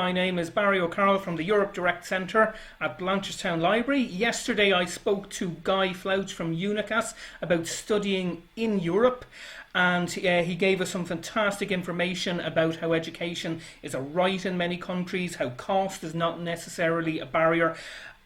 My name is Barry O'Carroll from the Europe Direct Centre at Blanchardstown Library. Yesterday I spoke to Guy Flouch from EUNiCAS about studying in Europe, and he gave us some fantastic information about how education is a right in many countries, how cost is not necessarily a barrier,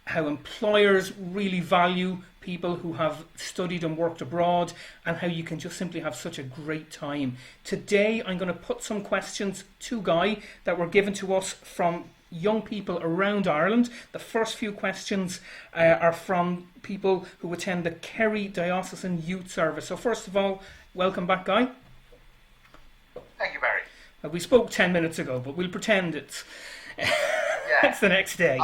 how employers really value people who have studied and worked abroad, and how you can just simply have such a great time. Today I'm going to put some questions to Guy that were given to us from young people around Ireland. The first few questions are from people who attend the Kerry Diocesan Youth Service. So first of all, welcome back, Guy. Thank you, Barry. We spoke 10 minutes ago, but we'll pretend it's it's the next day.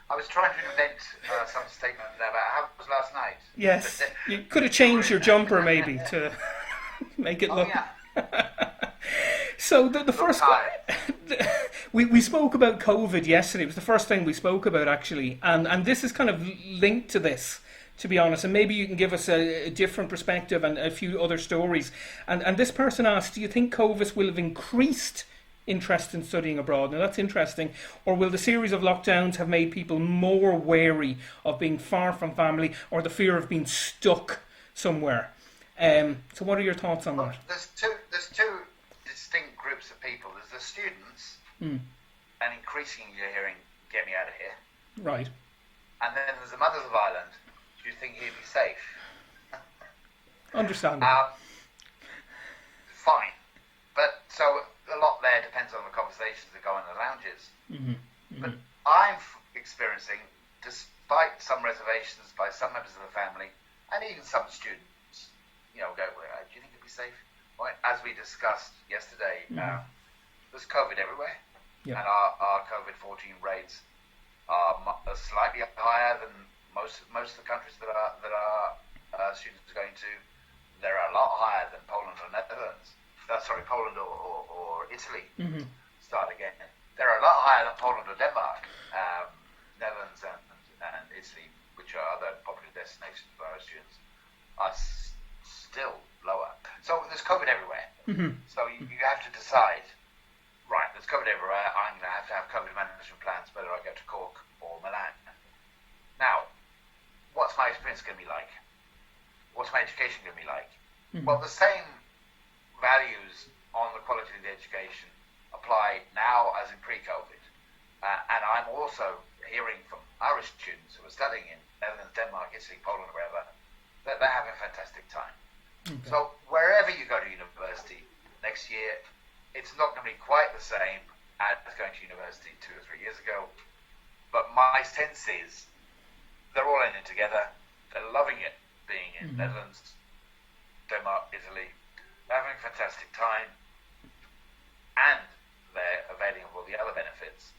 I was trying to invent some statement there about how it was last night. Yes, you could have changed your jumper maybe to make it look... Yeah. So the first... we spoke about COVID yesterday. It was the first thing we spoke about, actually. And this is kind of linked to this, to be honest. And maybe you can give us a different perspective and a few other stories. And this person asked, do you think COVID will have increased interest in studying abroad? Now that's interesting. Or will the series of lockdowns have made people more wary of being far from family, or the fear of being stuck somewhere? So what are your thoughts on that? There's two distinct groups of people. There's the students, and increasingly you're hearing, get me out of here. Right. And then there's the mothers of Ireland. Do you think he'd be safe? Understandable. Fine. But so a lot there depends on the conversations that go in the lounges. But I'm experiencing, despite some reservations by some members of the family and even some students, go, do you think it'd be safe? Well, as we discussed yesterday, there's COVID everywhere, and our COVID-14 rates are slightly higher than most of the countries that our students are going to. They're a lot higher than Poland or Netherlands. Poland or Italy. Start again. They're a lot higher than Poland or Denmark. Netherlands and Italy, which are other popular destinations for our students, are still lower. So there's COVID everywhere. So you have to decide, right, there's COVID everywhere, I'm going to have COVID management plans, whether I go to Cork or Milan. Now, what's my experience going to be like? What's my education going to be like? Well, the same values on the quality of the education apply now as in pre-COVID. And I'm also hearing from Irish students who are studying in Netherlands, Denmark, Italy, Poland, wherever, that they're having a fantastic time. So wherever you go to university next year, it's not going to be quite the same as going to university 2 or 3 years ago. But my sense is they're all in it together. They're loving it being in Netherlands, Denmark, Italy. They're having a fantastic time, and they're availing of all the other benefits.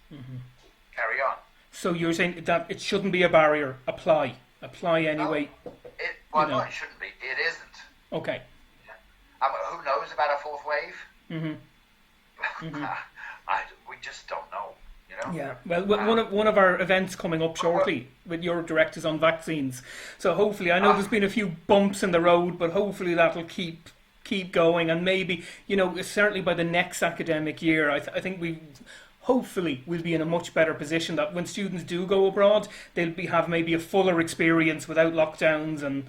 Carry on. So you're saying that it shouldn't be a barrier. Apply anyway. No, it shouldn't be. It isn't. Okay. Who knows about a fourth wave? We just don't know. Yeah. Well, one of our events coming up shortly with Europe Direct is on vaccines. So hopefully, I know there's been a few bumps in the road, but hopefully that'll keep going, and maybe certainly by the next academic year, I think hopefully we'll be in a much better position that when students do go abroad, they'll have maybe a fuller experience without lockdowns, and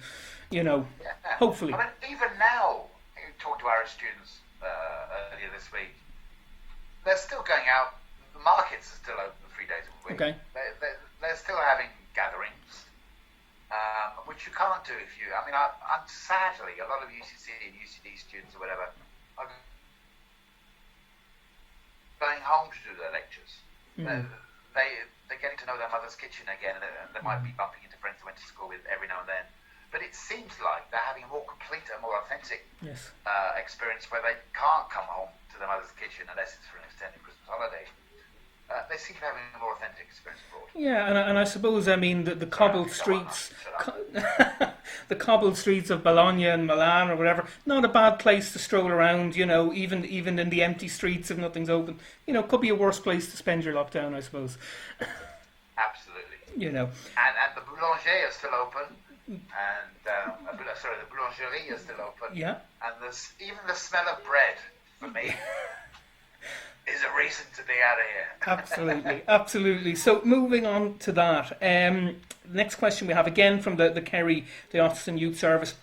hopefully. I mean, even now, I talked to Irish students earlier this week. They're still going out. The markets are still open 3 days a week. Okay. They're still having gatherings. Which you can't do if you... I'm sadly, a lot of UCC and UCD students or whatever are going home to do their lectures. They're getting to know their mother's kitchen again, and they might be bumping into friends they went to school with every now and then. But it seems like they're having a more complete and more authentic experience where they can't come home to their mother's kitchen unless it's for an extended Christmas holiday. They seem to be having a more authentic experience abroad. Yeah, and I suppose, the cobbled streets, the cobbled streets of Bologna and Milan or whatever, not a bad place to stroll around. Even in the empty streets if nothing's open, could be a worse place to spend your lockdown, I suppose. Absolutely. And the boulanger is still open, and the boulangerie is still open. Yeah. And even the smell of bread for me. is a reason to be out of here. Absolutely, absolutely. So moving on to that, next question we have again from the Kerry, the Autism Youth Service.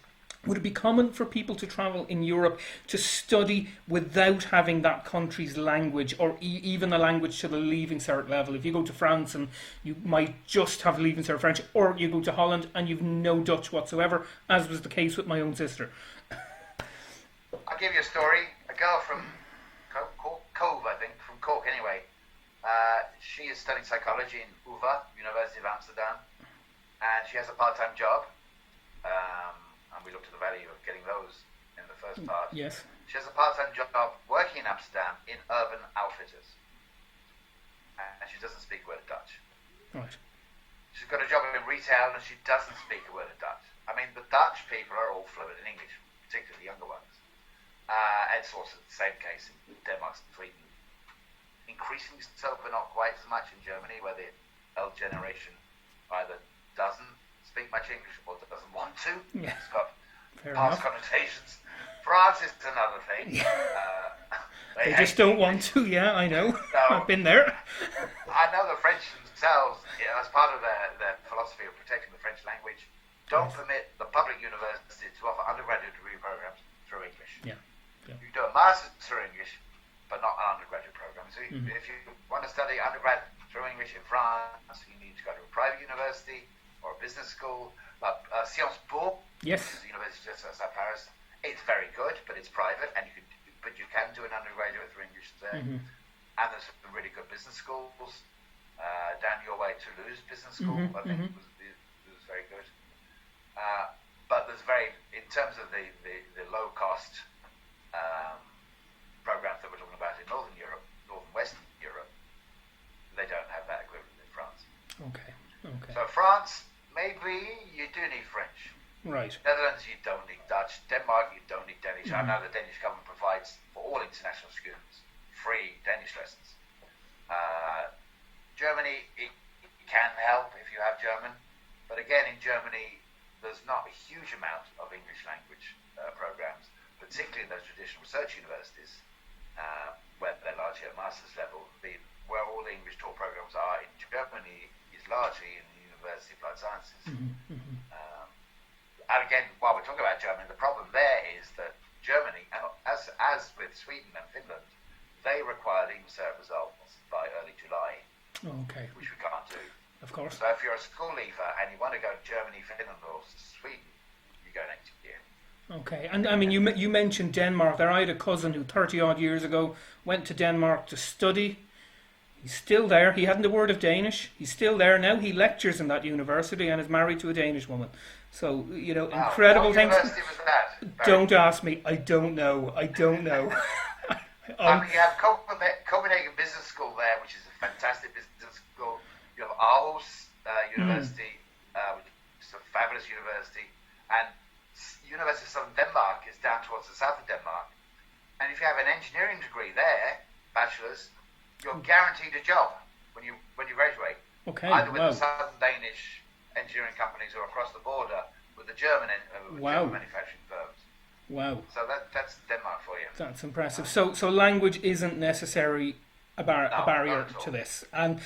Would it be common for people to travel in Europe to study without having that country's language, or even a language to the Leaving Cert level? If you go to France and you might just have Leaving Cert French, or you go to Holland and you've no Dutch whatsoever, as was the case with my own sister. I'll give you a story. A girl from Cove, I think, from Cork anyway. She is studying psychology in UvA, University of Amsterdam, and she has a part-time job. And we looked at the value of getting those in the first part. Yes. She has a part-time job working in Amsterdam in Urban Outfitters. And she doesn't speak a word of Dutch. Right. She's got a job in retail and she doesn't speak a word of Dutch. I mean, the Dutch people are all fluent in English, particularly the younger ones. It's also the same case in Denmark and Sweden. Increasingly so, but not quite as much in Germany, where the old generation either doesn't speak much English or doesn't want to. Yeah. It's got Fair past enough. connotations. France is another thing. They just don't want to, yeah, I know. No. I've been there. I know the French themselves, as part of their philosophy of protecting the French language, don't permit the public universities to offer undergraduate degree programs through English. Yeah. Yeah. You do a master's through English, but not an undergraduate program. So if you want to study undergrad through English in France, you need to go to a private university or a business school, like Sciences Po, Yes. which is the University of Paris. It's very good, but it's private, and you can do an undergraduate through English there. And there's some really good business schools. Down your way, Toulouse Business School, I think was very good. But there's in terms of the low cost programs that we're talking about in Northern Europe, Northern Western Europe, they don't have that equivalent in France. Okay. So France, maybe you do need French. Right. Netherlands, you don't need Dutch. Denmark, you don't need Danish. I know the Danish government provides for all international students free Danish lessons. Germany, it can help if you have German, but again, in Germany, there's not a huge amount of English language programs, particularly in those traditional research universities, where they're largely at master's level. Where all the English taught programs are in Germany is largely in the University of Applied Sciences. And again, while we're talking about Germany, the problem there is that Germany, and as with Sweden and Finland, they require Leaving Cert results by early July, Okay. which we can't do. Of course. So if you're a school leaver and you want to go to Germany, Finland, or Sweden, you go next year. Okay. And I mean, you mentioned Denmark there. I had a cousin who 30 odd years ago went to Denmark to study. He's still there. He hadn't a word of Danish. He's still there now. He lectures in that university and is married to a Danish woman. So, incredible what things. university was that? Don't ask me. I don't know. You have Copenhagen Business School there, which is a fantastic business school. You have Aarhus University, which is a fabulous university. And University of Southern Denmark is down towards the south of Denmark. And if you have an engineering degree there, bachelor's, you're guaranteed a job when you graduate. Okay. Either with Wow. the Southern Danish engineering companies or across the border with the German German manufacturing firms. Wow. So that's Denmark for you. That's impressive. So language isn't necessarily a barrier not at all. to this. And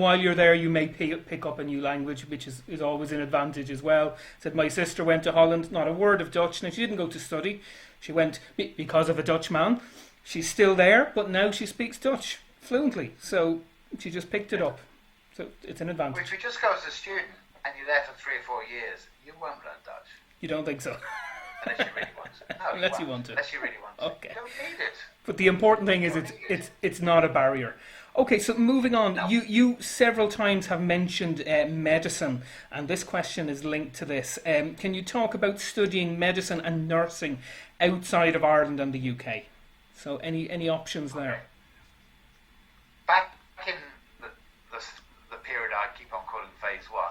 while you're there, you may pick up a new language, which is always an advantage as well. Said my sister went to Holland, not a word of Dutch. Now, she didn't go to study. She went because of a Dutch man. She's still there, but now she speaks Dutch fluently. So she just picked it up. So it's an advantage. If you just go as a student and you're there for 3 or 4 years, you won't learn Dutch. You don't think so? Unless you really want to. No, Unless you want to. Unless you really want to. Okay. You don't need it. But the important thing is it's not a barrier. Okay, so moving on, No. you several times have mentioned medicine, and this question is linked to this. Can you talk about studying medicine and nursing outside of Ireland and the UK? So any options there? Back in the period I keep on calling phase 1,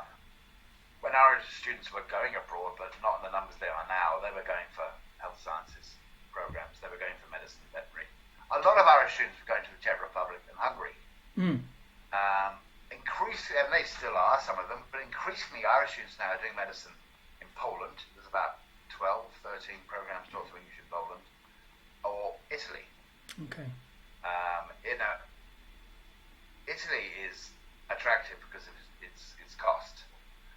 when our students were going abroad, but not in the numbers they are now, they were going for health sciences programs, they were going for medicine and veterinary. A lot of Irish students were going to the Czech Republic and Hungary. Increasingly, and they still are, some of them, but increasingly Irish students now are doing medicine in Poland. There's about 12, 13 programs taught to English in Poland, or Italy. Okay. Italy is attractive because of its cost.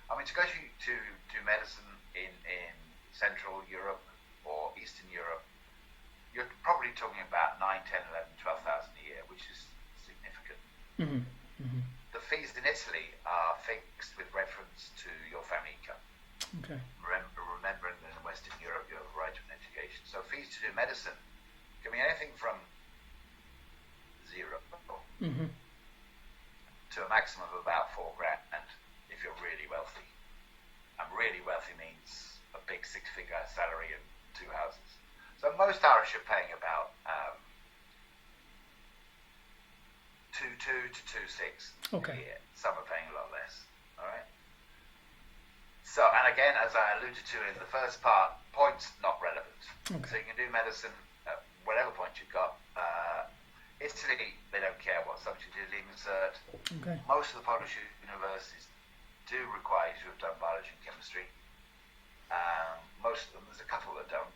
I mean, to go to do medicine in Central Europe or Eastern Europe, you're probably talking about 9, 10, 11, 12,000 a year, which is significant. Mm-hmm. Mm-hmm. The fees in Italy are fixed with reference to your family income. Okay. Remembering that in Western Europe you have a right to an education. So fees to do medicine can be anything from zero mm-hmm. to a maximum of about £4,000 if you're really wealthy. And really wealthy means a big 6-figure salary and 2 houses. So most Irish are paying about 2.2 to 2.6 a year. Some are paying a lot less. All right. So, and again, as I alluded to in the first part, points not relevant. Okay. So you can do medicine at whatever point you've got. Italy, they don't care what subject you do, even Cert. Okay. Most of the published universities do require you to have done biology and chemistry. Most of them, there's a couple that don't.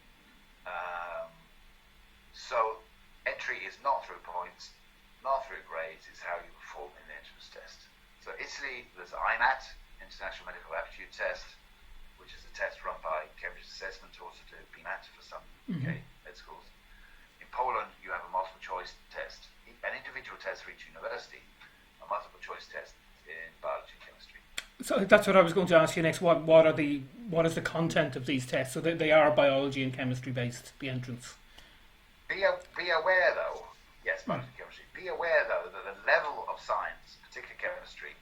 So entry is not through points, not through grades, it's how you perform in the entrance test. So Italy, there's IMAT, International Medical Aptitude Test, which is a test run by Cambridge Assessment, to also do PMAT for some UK med schools. In Poland, you have a multiple choice test, an individual test for each university, a multiple choice test in biology and chemistry. So that's what I was going to ask you next. What is the content of these tests? So they are biology and chemistry based, the entrance. Be aware though, yes, biology and chemistry. Be aware though that the level of science, particularly chemistry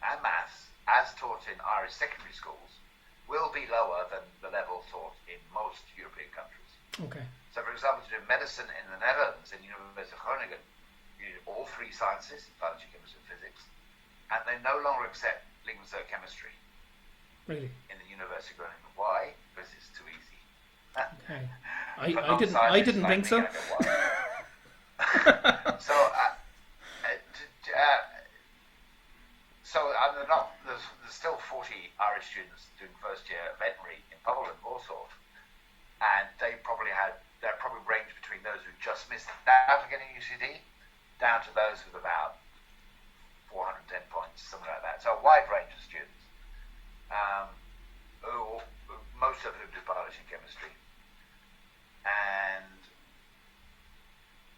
and maths, as taught in Irish secondary schools, will be lower than the level taught in most European countries. Okay. So, for example, to do medicine in the Netherlands, in the University of Groningen, you need all 3 sciences, biology, chemistry, and physics, and they no longer accept liquid cert chemistry. Really? In the University of Groningen. Why? Because it's too easy. Okay. I didn't think so. There's still 40 Irish students doing first year veterinary in Poland, Warsaw, and they probably range between those who just missed out on getting UCD down to those with about 410 points, something like that. So a wide range of students. Most of whom do biology and chemistry. And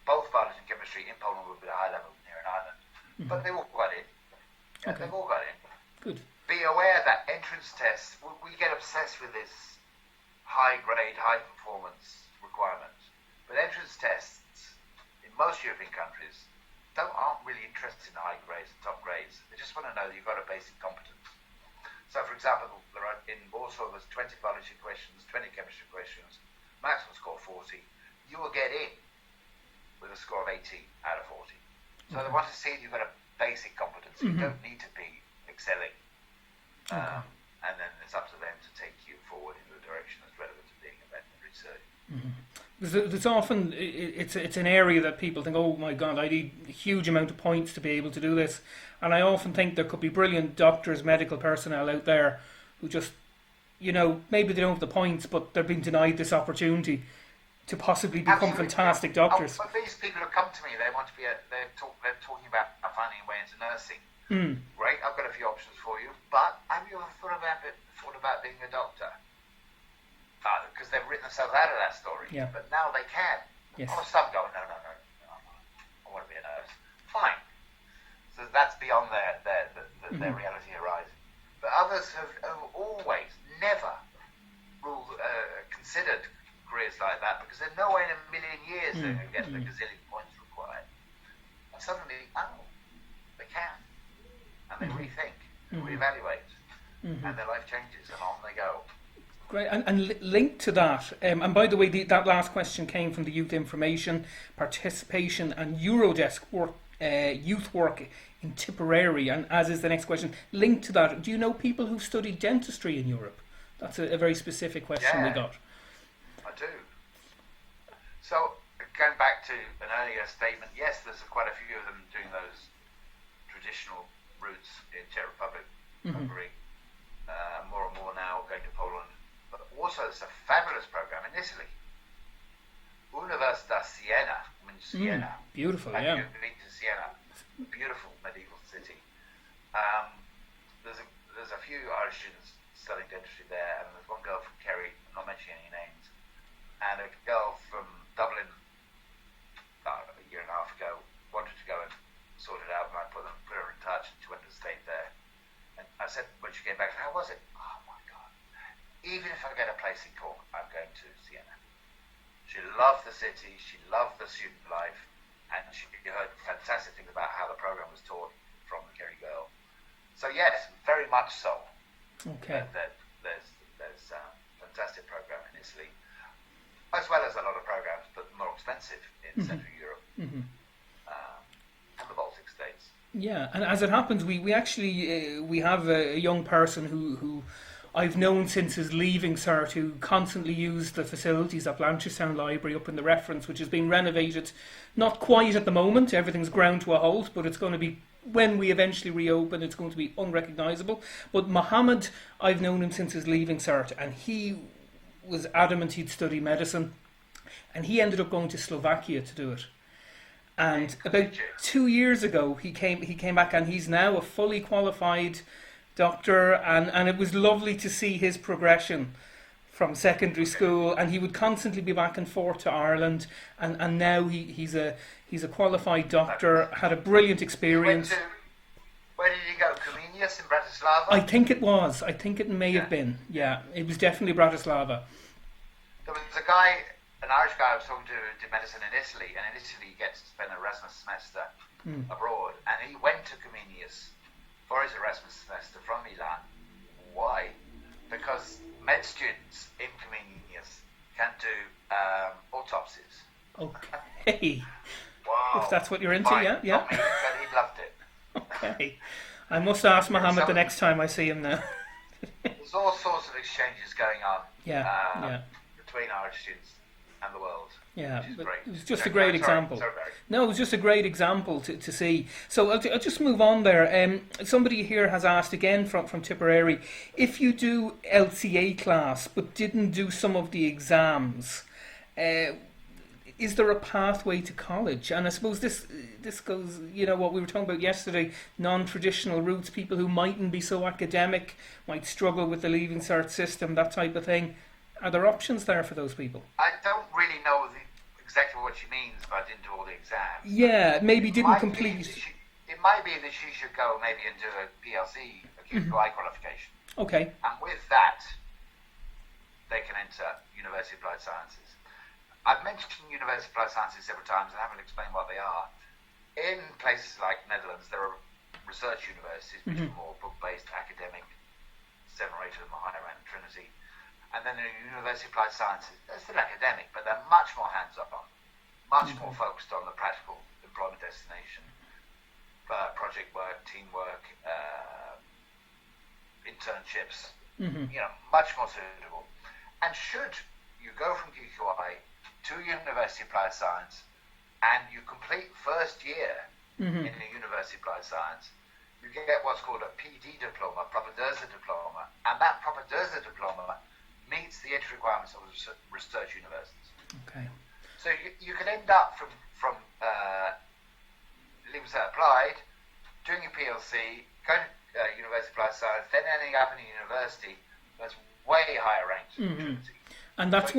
both biology and chemistry in Poland will be at a high level here in Ireland. Mm-hmm. But they all got in. Yeah, okay. They've all got in. Good. Be aware that entrance tests, we get obsessed with this high grade, high performance requirement. But entrance tests in most European countries aren't really interested in high grades and top grades. They just want to know that you've got a basic competence. So, for example, in Warsaw, there's 20 biology questions, 20 chemistry questions, maximum score 40. You will get in with a score of 80 out of 40. So they want to see you've got a basic competence. You don't need to be excelling. And then it's up to them to take you forward in the direction that's relevant to being a veterinary surgeon. There's often, it's an area that people think, oh my God, I need a huge amount of points to be able to do this. And I often think there could be brilliant doctors, medical personnel out there who just, maybe they don't have the points, but they're being denied this opportunity to possibly become fantastic doctors. But these people who come to me, they want to be, they're talking about finding a way into nursing. Great, I've got a few options for you, but have you ever thought about being a doctor? Because they've written themselves out of that story. Yeah. But now they can. Yes. Or some go, no, I want to be a nurse. Fine. So that's beyond their reality horizon. But others have always, never considered careers like that, because there's no way in a million years they're going to get the gazillion points required. And suddenly, they can. And they rethink, and reevaluate, and their life changes, and on they go. Great, and linked to that, and by the way, that last question came from the Youth Information, Participation and Eurodesk work, youth work in Tipperary, and as is the next question, linked to that, do you know people who've studied dentistry in Europe? That's a very specific question we got. I do. So, going back to an earlier statement, yes, there's quite a few of them doing those traditional routes in Czech Republic, Hungary, more and more now going to Poland. But also there's a fabulous program in Italy. Università Siena. Beautiful, Have yeah. you been to beautiful medieval city. There's a few Irish students studying dentistry there, and there's one girl from Kerry, I'm not mentioning any names, and a girl from Dublin a year and a half ago wanted to go and sort it out, and I put her in touch, and she went and stayed there. And I said when she came back, how was it? Oh my God. Even if I get a place in Cork, I'm going to Siena. She loved the city, she loved the student life, and she heard fantastic things about how the program was taught from the Kerry girl. So yes, very much so. Okay. There's a fantastic program in Italy, as well as a lot of programs, but more expensive in Central Europe and the Baltic states. Yeah, and as it happens, we actually we have a young person who I've known since his leaving cert, who constantly used the facilities at Blanchardstown Library up in the reference, which is being renovated. Not quite at the moment, everything's ground to a halt, but it's going to be, when we eventually reopen, it's going to be unrecognisable. But Mohammed, I've known him since his leaving cert, and he was adamant he'd study medicine, and he ended up going to Slovakia to do it. And about 2 years ago, he came back, and he's now a fully qualified doctor, and it was lovely to see his progression from secondary school, and he would constantly be back and forth to Ireland, and now he's a qualified doctor, had a brilliant experience. Where did he go? Comenius in Bratislava? I think it was. I think it may have been. Yeah, it was definitely Bratislava. There was a guy, an Irish guy I was talking to, who did medicine in Italy, and in Italy he gets to spend an Erasmus semester abroad, and he went to Comenius for his Erasmus semester from Milan. Why? Because med students in Comenius can do autopsies. Okay. Wow. If that's what you're into, yeah. Not me, but he loved it. Okay. I must ask Mohammed the next time I see him now. There's all sorts of exchanges going on between Irish students and the world. Yeah, which is but great. it was just a great example. Sorry. No, it was just a great example to see. So I'll just move on there. Somebody here has asked again from Tipperary, if you do LCA class but didn't do some of the exams, is there a pathway to college? And I suppose this goes, what we were talking about yesterday, non-traditional routes, people who mightn't be so academic, might struggle with the Leaving Cert system, that type of thing. Are there options there for those people? I don't really know exactly what she means by didn't do all the exams. Yeah, maybe didn't complete. It might be that she should go maybe and do a PLC, acute QI qualification. Okay. And with that, they can enter University of Applied Sciences. I've mentioned University of Applied Sciences several times and haven't explained what they are. In places like Netherlands, there are research universities, which are more book-based, academic, 7 or 8 of them are higher ranked, Trinity. And then in University of Applied Sciences, they're still academic, but they're much more hands-on, much more focused on the practical employment destination, project work, teamwork, internships, much more suitable. And should you go from QQI to University of Applied Science and you complete first year in the University of Applied Science, you get what's called a PD diploma, Propedeuse diploma, and that Propedeuse diploma meets the entry requirements of research universities. Okay. So you could end up from Leaving Cert Applied, doing your PLC, going to University of Applied Science, then ending up in a university that's way higher ranked than Trinity. And that's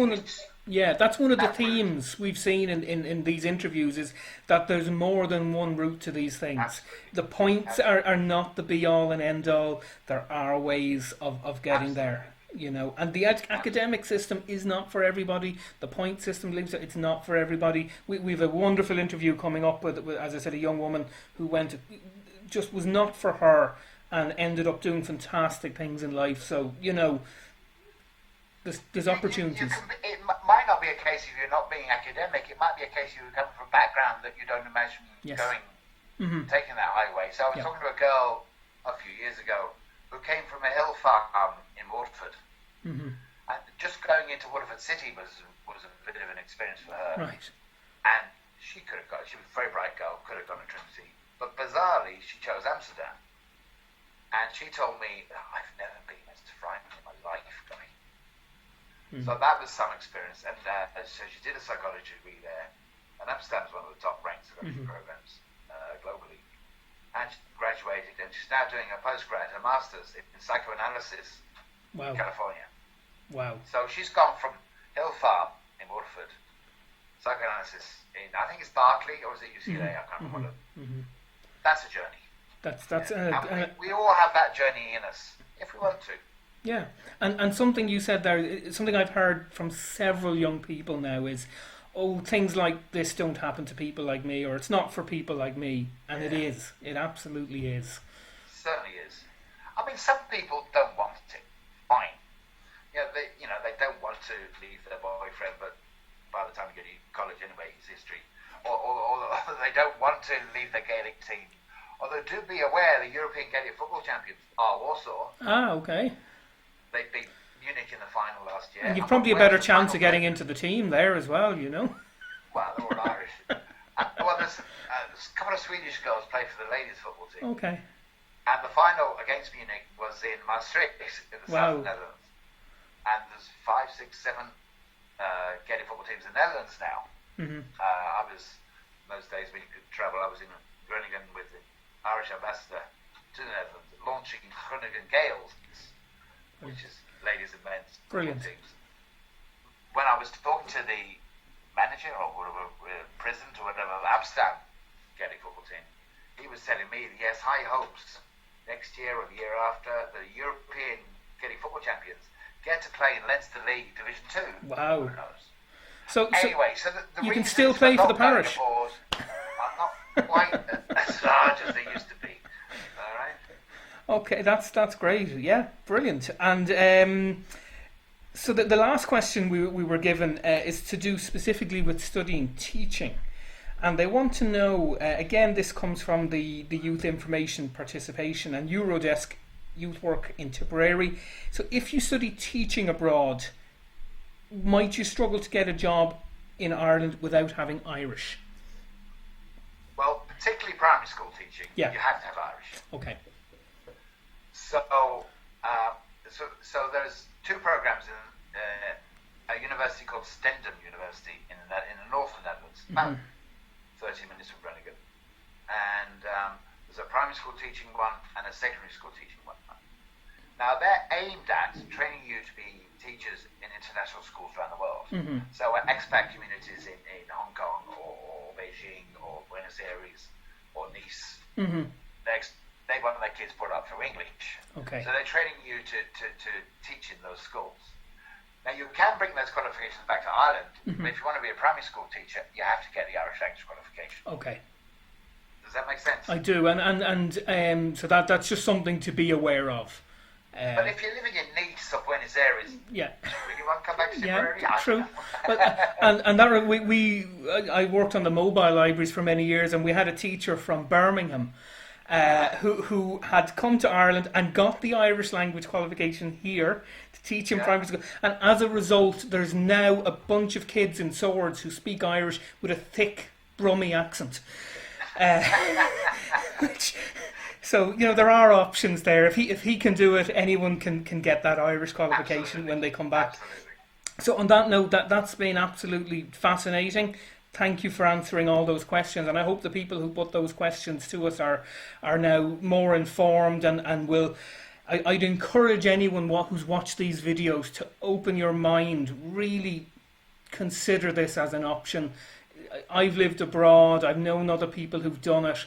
that's one of the themes we've seen in these interviews, is that there's more than one route to these things. Absolutely. The points are not the be all and end all. There are ways of getting there. And the academic system is not for everybody. The point system, it's not for everybody. We've a wonderful interview coming up with, as I said, a young woman who just was not for her and ended up doing fantastic things in life. So, there's opportunities. It might not be a case of you not being academic. It might be a case of you come from a background that you don't imagine taking that highway. So I was talking to a girl a few years ago who came from a hill farm in Waterford. And just going into Waterford City was a bit of an experience for her. Right. And she was a very bright girl, could have gone to Trinity. But bizarrely, she chose Amsterdam. And she told me, I've never been as frightened in my life, Guy. So that was some experience. And so she did a psychology degree there. And Amsterdam's one of the top ranked psychology programs globally. and she graduated, and she's now doing a postgrad, a master's in psychoanalysis Wow. in California. Wow. So she's gone from Hill Farm in Waterford, psychoanalysis in, I think it's Berkeley, or is it UCLA? I can't remember. That's a journey. That's we all have that journey in us, if we want to. Yeah, and something you said there, something I've heard from several young people now is, oh, things like this don't happen to people like me, or it's not for people like me, and it is. It absolutely is. Certainly is. I mean, some people don't want it. Fine. They don't want to leave their boyfriend, but by the time you get to college anyway, it's history. Or they don't want to leave their Gaelic team. Although do be aware, the European Gaelic football champions are Warsaw. Ah, okay. They beat Munich in the final last year. And you've probably a better chance of getting into the team there as well, you know. Well, they're all Irish. There's a couple of Swedish girls play for the ladies football team. Okay. And the final against Munich was in Maastricht in the south of the Netherlands. And there's 5, 6, 7 Gaelic football teams in the Netherlands now. I was, those days when you could travel, I was in Groningen with the Irish ambassador to the Netherlands, launching Groningen Gales, which is ladies and men's football teams. When I was talking to the manager or whatever, president or whatever of Amsterdam Gaelic football team, he was telling me that he has high hopes next year or the year after the European Gaelic football champions get to play in Leinster League Division 2. Wow. Who knows? So the you can still play for the parish. I'm not quite as large as they used to be. All right. Okay, that's great. Yeah, brilliant. And so the last question we were given is to do specifically with studying teaching. And they want to know, again, this comes from the Youth Information Participation and Eurodesk Youth Work in Tipperary. So if you study teaching abroad, might you struggle to get a job in Ireland without having Irish? Well, particularly primary school teaching, you have to have Irish. Okay. So there's two programs in a university called Stendhal University in the north of the Netherlands, about 30 minutes from Groningen. And there's a primary school teaching one and a secondary school teaching one. Now, they're aimed at training you to be teachers in international schools around the world. So expat communities in Hong Kong or Beijing or Buenos Aires or Nice, they want their kids brought up through English. Okay. So they're training you to teach in those schools. Now, you can bring those qualifications back to Ireland, but if you want to be a primary school teacher, you have to get the Irish language qualification. Okay. Does that make sense? I do, and so that's just something to be aware of. But if you're living in Nice or Buenos Aires, you really want to come back to Tipperary? Yeah, true. But, and that I worked on the mobile libraries for many years, and we had a teacher from Birmingham who had come to Ireland and got the Irish language qualification here to teach in primary school. And as a result, there's now a bunch of kids in Swords who speak Irish with a thick Brummie accent. So, there are options there. If he can do it, anyone can get that Irish qualification when they come back. Absolutely. So on that note, that's been absolutely fascinating. Thank you for answering all those questions, and I hope the people who put those questions to us are now more informed and will. I'd encourage anyone who's watched these videos to open your mind, really consider this as an option. I've lived abroad, I've known other people who've done it.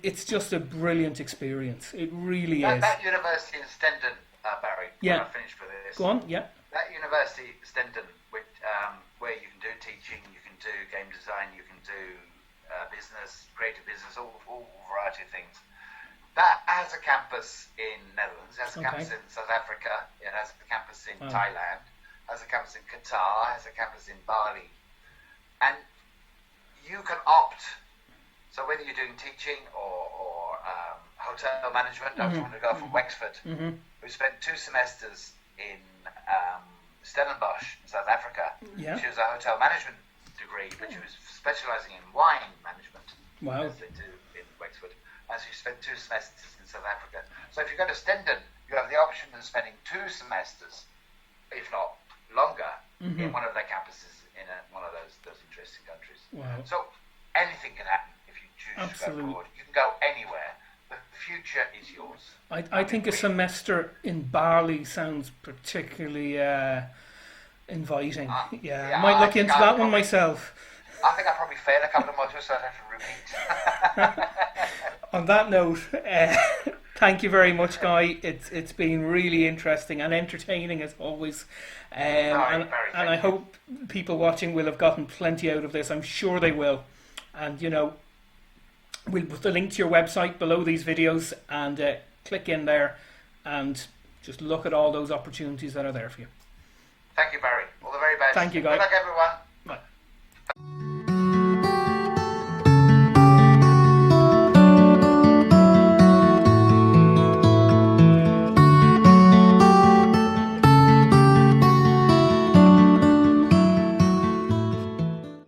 It's just a brilliant experience. It really is. That university in Stendhal, Barry, when I finish with this. Go on, yeah. That university, Stendhal, where you can do teaching, you can do game design, you can do business, creative business, all variety of things. That has a campus in Netherlands, it has a campus in South Africa, it has a campus in Thailand, has a campus in Qatar, has a campus in Bali. And you can opt. So whether you're doing teaching or hotel management, I was going to go from Wexford, who spent 2 semesters in Stellenbosch in South Africa. Yeah. She was a hotel management degree, but she was specialising in wine management, as they do in Wexford. And she spent 2 semesters in South Africa. So if you go to Stendhal, you have the option of spending 2 semesters, if not longer, in one of their campuses in one of those interesting countries. Wow. So anything can happen. Choose to go abroad. You can go anywhere. The future is yours. I think a semester in Bali sounds particularly inviting. I might look into that one myself. I think I probably failed a couple of modules, so I'd have to repeat. On that note, thank you very much, Guy. It's been really interesting and entertaining as always. And I hope people watching will have gotten plenty out of this. I'm sure they will. And, you know, we'll put the link to your website below these videos, and click in there and just look at all those opportunities that are there for you. Thank you, Barry. All the very best. Thank you, Guy. Good luck, everyone.